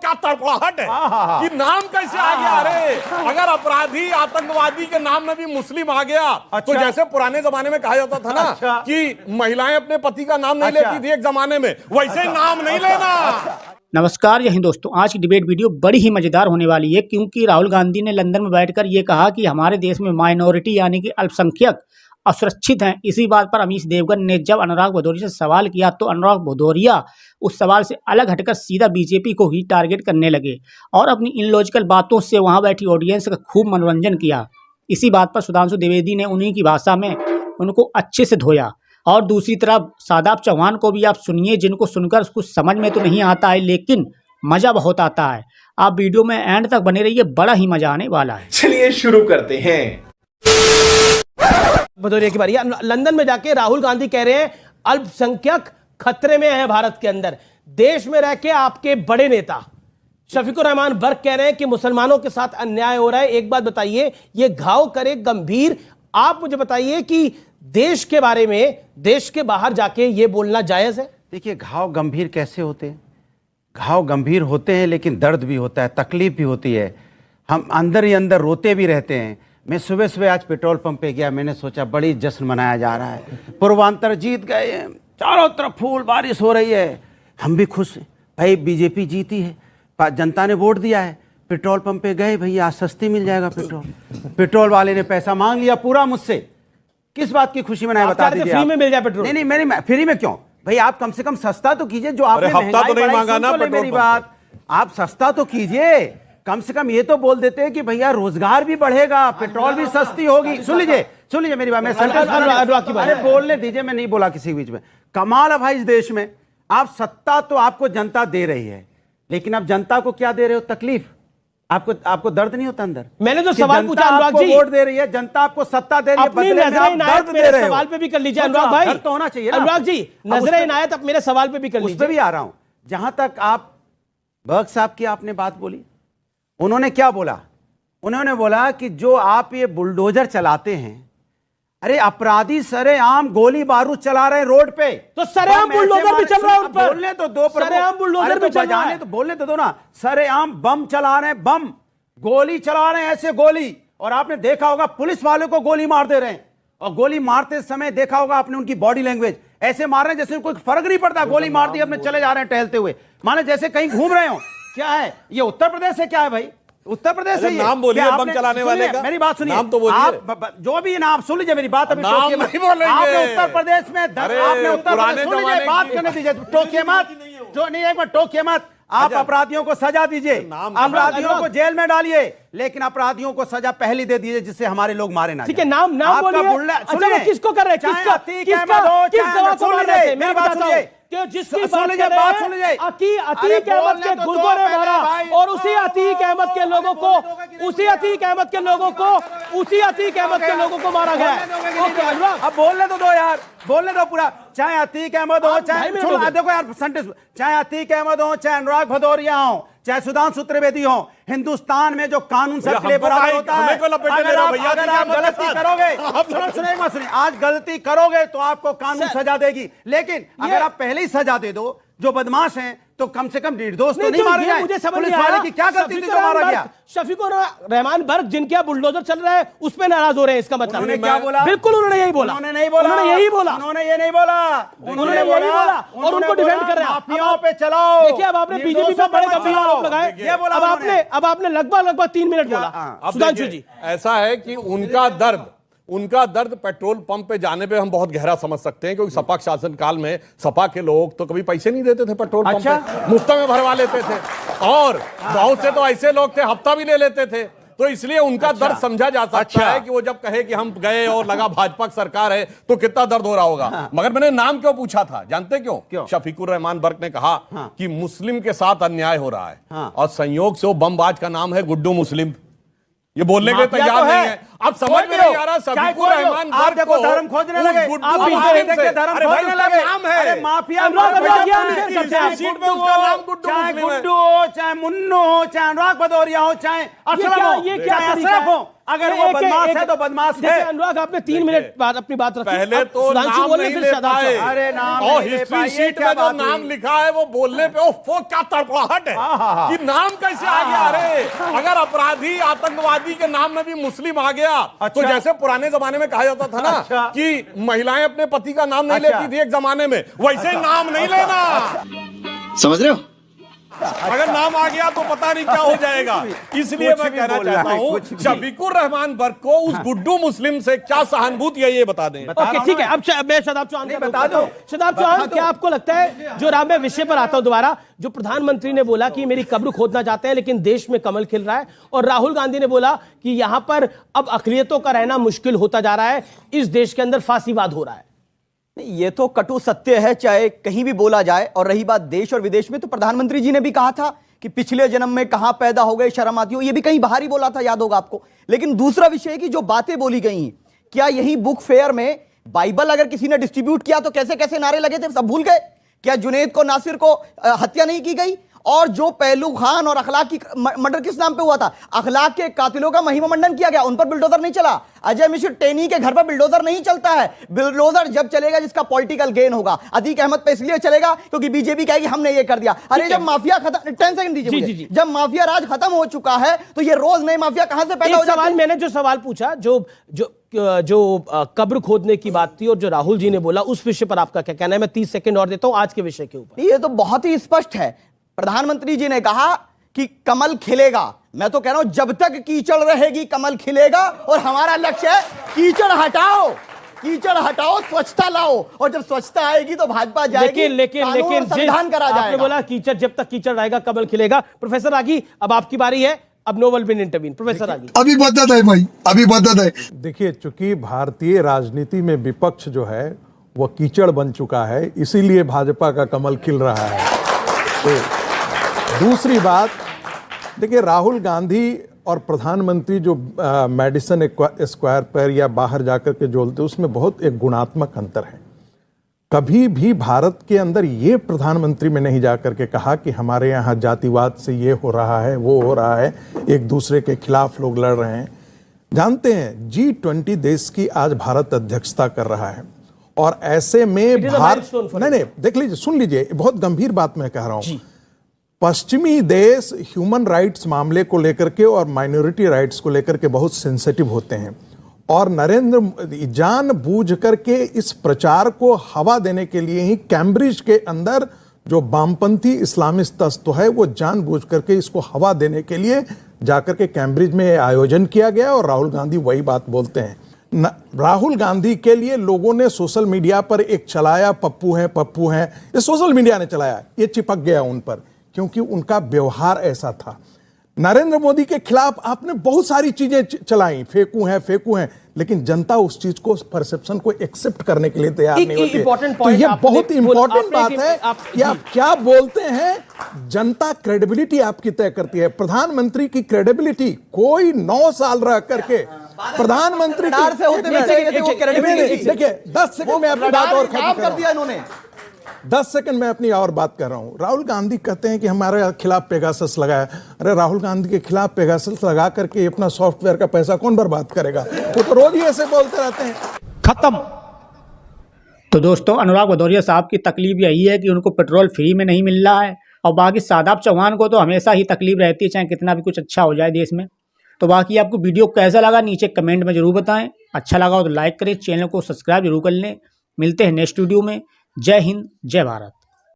क्या तड़पड़ाहट है कि नाम कैसे आ गया। अरे अगर अपराधी आतंकवादी के नाम में भी मुस्लिम आ गया तो जैसे पुराने जमाने में कहा जाता था ना कि महिलाएं अपने पति का नाम नहीं लेती थी एक जमाने में, वैसे नाम नहीं लेना। नमस्कार यही दोस्तों, आज की डिबेट वीडियो बड़ी ही मजेदार होने वाली है क्योंकि राहुल गांधी ने लंदन में बैठकर ये कहा कि हमारे देश में माइनॉरिटी यानी कि अल्पसंख्यक असुरक्षित हैं। इसी बात पर अमीश देवगन ने जब अनुराग भदौरिया से सवाल किया तो अनुराग भदौरिया उस सवाल से अलग हटकर सीधा बीजेपी को ही टारगेट करने लगे और अपनी इनलॉजिकल बातों से वहां बैठी ऑडियंस का खूब मनोरंजन किया। इसी बात पर सुधांशु द्विवेदी ने उन्हीं की भाषा में उनको अच्छे से धोया। और दूसरी तरफ शादाब चौहान को भी आप सुनिए, जिनको सुनकर कुछ समझ में तो नहीं आता है लेकिन मजा बहुत आता है। आप वीडियो में एंड तक बने रहिए, बड़ा ही मजा आने वाला है। चलिए शुरू करते हैं। भदौरिया की बारी। लंदन में जाके राहुल गांधी कह रहे हैं अल्पसंख्यक खतरे में है भारत के अंदर। देश में रह के आपके बड़े नेता शफीकुर रहमान बर्क कह रहे हैं कि मुसलमानों के साथ अन्याय हो रहा है। एक बात बताइए, ये घाव करे गंभीर। आप मुझे बताइए कि देश के बारे में देश के बाहर जाके ये बोलना जायज है? देखिए, घाव गंभीर कैसे होते हैं? घाव गंभीर होते हैं लेकिन दर्द भी होता है, तकलीफ भी होती है, हम अंदर ही अंदर रोते भी रहते हैं। मैं सुबह सुबह आज पेट्रोल पंप पे गया, मैंने सोचा बड़ी जश्न मनाया जा रहा है, पूर्वांचल जीत गए, चारों तरफ फूल बारिश हो रही है, हम भी खुश हैं भाई, बीजेपी जीती है, जनता ने वोट दिया है। पेट्रोल पंप पे गए, भैया सस्ती मिल जाएगा पेट्रोल। पेट्रोल वाले ने पैसा मांग लिया पूरा मुझसे। किस बात की खुशी मनाए बता दीजिए। फ्री में मिल जाए पेट्रोल? नहीं, मेरी फ्री में क्यों भाई, आप कम से कम सस्ता तो कीजिए। जो आपने हफ्ता तो नहीं मांगा ना पेट्रोल। मेरी बात, आप सस्ता तो कीजिए, कम से कम ये तो बोल देते हैं कि भैया रोजगार भी बढ़ेगा, पेट्रोल भी सस्ती होगी। सुन लीजिए मेरी बात, मैं अरे बोलने दीजिए, मैं नहीं बोला किसी बीच में। कमाल है भाई इस देश में, आप सत्ता तो आपको जनता दे रही है लेकिन आप जनता को क्या दे रहे हो? तकलीफ। आपको दर्द नहीं होता अंदर? मैंने जो सवाल पूछा अनुराग जी, वोट दे रही है जनता, आपको सत्ता दे रही है, अपनी नजर इनायत मेरे सवाल पे भी कर लीजिए अनुराग भाई। तो होना चाहिए अनुराग जी, नजर इनायत अब मेरे सवाल पे भी कर लीजिए। उस पे भी आ रहा हूं। जहां तक आप बर्क साहब की आपने बात बोली, उन्होंने क्या बोला? उन्होंने बोला कि जो आप ये बुलडोजर चलाते हैं, अरे अपराधी सरेआम गोली बारूद चला रहे हैं रोड पे, तो सरेआम बुलडोजर भी चल रहा है उन पर। बोलने तो दो, सरेआम बुलडोजर भी चल रहा है, तो बोलने तो दो ना। सरेआम बम चला रहे हैं, बम गोली चला रहे हैं, ऐसे गोली। और आपने देखा होगा पुलिस वाले को गोली मार दे रहे हैं, और गोली मारते समय देखा होगा आपने उनकी बॉडी लैंग्वेज, ऐसे मार रहे हैं जैसे कोई फर्क नहीं पड़ता। गोली मार दी, अपने चले जा रहे हैं टहलते हुए, माने जैसे कहीं घूम रहे हो। क्या है ये? उत्तर प्रदेश है क्या है भाई? उत्तर प्रदेश है। नाम बोलिए बम चलाने वाले का। मेरी बात सुनिए, नाम तो बोलिए। आप जो भी नाम, सुन लीजिए मेरी बात। अभी नाम नहीं बोलेंगे। आपने उत्तर प्रदेश में, आपने उत्तर प्रदेश, सुन लीजिए, बात करने दीजिए, टोकिए मत, जो नहीं, एक बार टोकिए मत। आप अपराधियों को सजा दीजिए, अपराधियों को जेल में डालिए, लेकिन अपराधियों को सजा पहले दे दीजिए जिससे हमारे लोग मारे ना। ठीक है, नाम बोलिए। अच्छा, वो किसको कर रहे हैं? सुन लीजिए मेरी बात, सुनिए जिसकी बात सुन लीजिए, अतीक अहमद के गुर्गों ने मारा, और उसी अतीक अहमद के लोगों को मारा गया। अब बोलने तो दो यार, बोलने दो पूरा। चाहे अतीक अहमद हो, चाहे देखो यार सेंटेंस, चाहे अतीक अहमद हो, चाहे अनुराग भदौरिया हो, चाहे सुधांशु त्रिवेदी हो, हिंदुस्तान में जो कानून सबके लिए बराबर होता है। अगर आप गलती करोगे, आज गलती करोगे तो आपको कानून सजा देगी, लेकिन अगर आप पहले ही सजा दे दो, जो बदमाश हैं तो कम से कम निर्दोष तो नहीं मारे जाए। मुझे समझ पुलिस नहीं वाले की क्या गलती थी जो मारा गया? शफीकुर रहमान बर्क जिनके यहाँ बुलडोजर चल रहा है उस पे नाराज हो रहे हैं, इसका मतलब? उन्होंने क्या बोला? बिल्कुल उन्होंने यही बोला। उन्होंने नहीं बोला, उन्होंने यही बोला, उन्होंने ये नहीं बोला, उन्होंने यही बोला, और उनको डिफेंड कर रहे हैं। माफियाओं पे चलाओ। देखिए, अब आपने बीजेपी पे बड़े गंभीर आरोप लगाए, अब आपने लगभग 3 मिनट बोला। सुधांशु जी, ऐसा है कि उनका दर्द पेट्रोल पंप पे जाने पे हम बहुत गहरा समझ सकते हैं, क्योंकि सपा शासन काल में सपा के लोग तो कभी पैसे नहीं देते थे पेट्रोल पंप पे, मुफ्त में भरवा लेते थे, और बहुत से तो ऐसे लोग थे हफ्ता भी ले लेते थे। तो इसलिए उनका दर्द समझा जा सकता है कि वो जब कहे कि हम गए और लगा भाजपा की सरकार है तो कितना दर्द हो रहा होगा। मगर मैंने नाम क्यों पूछा था जानते क्यों? शफीकुर रहमान बर्क ने कहा कि मुस्लिम के साथ अन्याय हो रहा है, और संयोग से वो बमबाज का नाम है गुड्डू मुस्लिम। ये बोलने के तैयार नहीं है। अब समझ में नहीं आ रहा शफीकुर रहमान आप बर्क देखो को धर्म खोजने लगे, उस गुड्डू आप मुस्लिम से- धर्म अरे भाई खोजने उसका लगे, नाम है। अरे माफिया अनुराग भदौरिया हमसे चाहे चलते हैं। सीट में उसका नाम गुड्डू चाहे मुस्लिम है। गुड्डू हो, चाहे मुन्नू हो, चाहे अनुराग भदौरिया हो, चाहे असलम हो, ये क्या चाहे तरीका अशरफ है? हो, अगर ये वो एक- बदमाश एक- है तो बदमाश देखिए, है। अनुराग आपने 3 मिनट बाद अपनी बात रखी। पहले अब तो सुधांशु नाम बोले, नहीं फिर ले शादाब पाए। चौहान। अरे नाम और नहीं ले हिस्ट्री पाए, ये शीट क्या में जो बात नाम हुई? लिखा है वो बोलने पे वो क्या तड़पड़ाहट है कि नाम कैसे आ गया। अरे अगर अपराधी आतंकवादी के नाम में भी मुस्लिम आ गया तो अच्छा। जैसे पुराने जमाने में कहा जाता था ना अच्छा। कि महिलाएं अपने पति का नाम नहीं अच्छा। लेती थी एक जमाने में, वैसे ही नाम नहीं लेना। समझ रहे हो? अगर नाम आ गया तो पता नहीं क्या हो जाएगा। इसलिए कुछ मैं भी कहना बोल रहा चाहता है, हूँ कुछ भी। शफीकुर रहमान बर्क को उस गुड्डू मुस्लिम से क्या सहानुभूति है ये बता दें। ओके ठीक है, अब मैं शादाब चौहान का बता रुख करता हूं। दो। शादाब चौहान, क्या आपको लगता है, जो राम मैं विषय पर आता हूं दोबारा, जो प्रधानमंत्री ने बोला कि मेरी कब्र खोदना चाहते हैं लेकिन देश में कमल खिल रहा है, और राहुल गांधी ने बोला कि यहां पर अब अकलियतों का रहना मुश्किल होता जा रहा है, इस देश के अंदर फांसीवाद हो रहा है। नहीं, ये तो कटु सत्य है, चाहे कहीं भी बोला जाए। और रही बात देश और विदेश में, तो प्रधानमंत्री जी ने भी कहा था कि पिछले जन्म में कहां पैदा हो गए, शर्म आती हो, ये भी कहीं बाहर ही बोला था, याद होगा आपको। लेकिन दूसरा विषय है कि जो बातें बोली गई हैं, क्या यही बुक फेयर में बाइबल अगर किसी ने डिस्ट्रीब्यूट किया तो कैसे कैसे नारे लगे थे, सब भूल गए? क्या जुनैद को, नासिर को हत्या नहीं की गई? और जो पहलू खान और अखलाक की मर्डर किस नाम पे हुआ था? अखलाक के कातिलों का महिमा मंडन किया गया, उन पर बिल्डोजर नहीं चला। अजय मिश्र टेनी के घर पर बिल्डोजर नहीं चलता है। बिल्डोजर जब चलेगा जिसका पॉलिटिकल गेन होगा। अतीक अहमद पे इसलिए चलेगा क्योंकि बीजेपी कहेगी हमने ये कर दिया। अरे जब माफिया खत्म, 10 सेकंड दीजिए मुझे। जब माफिया राज खत्म हो चुका है तो ये रोज नए माफिया कहां से पैदा हो जाते हैं? मैंने जो सवाल पूछा, जो कब्र खोदने की बात थी और जो राहुल जी ने बोला, उस विषय पर आपका क्या कहना है? मैं 30 सेकंड और देता हूं आज के विषय के ऊपर। ये तो बहुत ही स्पष्ट है। प्रधानमंत्री जी ने कहा कि कमल खिलेगा। मैं तो कह रहा हूं जब तक कीचड़ रहेगी कमल खिलेगा, और हमारा लक्ष्य है कीचड़ हटाओ, कीचड़ हटाओ, स्वच्छता लाओ, और जब स्वच्छता आएगी तो भाजपा जाएगी, लेकिन संविधान करा आपने जाएगा। बोला कीचड़, जब तक कीचड़ रहेगा कमल खिलेगा। प्रोफेसर रागी, अब आपकी बारी है, अब no will be intervene. Professor Ragi, अभी बदत है भाई, अभी बदत है। देखिए, चूंकि भारतीय राजनीति में विपक्ष जो है वह कीचड़ बन चुका है, इसीलिए भाजपा का कमल खिल रहा है। तो दूसरी बात, देखिए, राहुल गांधी और प्रधानमंत्री जो मेडिसन स्क्वायर पर या बाहर जाकर के जोलते, उसमें बहुत एक गुणात्मक अंतर है। कभी भी भारत के अंदर ये प्रधानमंत्री में नहीं जाकर के कहा कि हमारे यहाँ जातिवाद से ये हो रहा है, वो हो रहा है, एक दूसरे के खिलाफ लोग लड़ रहे हैं। जानते हैं, G20 देश की आज भारत अध्यक्षता कर रहा है, और ऐसे में भारत, नहीं, देख लीजिए, सुन लीजिए, बहुत गंभीर बात मैं कह रहा हूं। पश्चिमी देश ह्यूमन राइट्स मामले को लेकर के और माइनॉरिटी राइट्स को लेकर के बहुत सेंसिटिव होते हैं, और नरेंद्र मोदी जानबूझ करके इस प्रचार को हवा देने के लिए ही कैम्ब्रिज के अंदर जो वामपंथी इस्लामिस्ट तत्व है वो जानबूझ करके इसको हवा देने के लिए जाकर के कैम्ब्रिज में आयोजन किया गया, और राहुल गांधी वही बात बोलते हैं। राहुल गांधी के लिए लोगों ने सोशल मीडिया पर एक चलाया, पप्पू हैं, ये सोशल मीडिया ने चलाया, ये चिपक गया उन पर, क्योंकि उनका व्यवहार ऐसा था। नरेंद्र मोदी के खिलाफ आपने बहुत सारी चीजें चलाई, फेंकू हैं, लेकिन जनता उस चीज को, परसेप्शन को एक्सेप्ट करने के लिए तैयार नहीं होती। तो ये बहुत इंपॉर्टेंट बात है कि आप क्या बोलते हैं, जनता क्रेडिबिलिटी आपकी तय करती है। प्रधानमंत्री की क्रेडिबिलिटी कोई 9 साल रह करके प्रधानमंत्री से होते देखिए, 10 सेकंड में अपनी बात और खत्म कर दिया इन्होंने। 10 सेकंड में अपनी और बात कर रहा हूं। राहुल गांधी कहते हैं कि हमारे खिलाफ पेगासस लगाया। अरे राहुल गांधी के खिलाफ पेगासस लगा करके अपना सॉफ्टवेयर का पैसा कौन बर्बाद करेगा? वो तो रोज ही ऐसे बोलते रहते हैं। खत्म। तो दोस्तों, अनुराग भदौरिया साहब की तकलीफ यही है कि उनको पेट्रोल फ्री में नहीं मिल रहा है, और बाकी शादाब चौहान को तो हमेशा ही तकलीफ रहती है, चाहे कितना भी कुछ अच्छा हो जाए देश में। तो बाकी आपको वीडियो कैसा लगा नीचे कमेंट में जरूर बताएं। अच्छा लगा हो तो लाइक करें, चैनल को सब्सक्राइब जरूर कर लें। मिलते हैं नेक्स्ट वीडियो में। जय हिंद, जय भारत।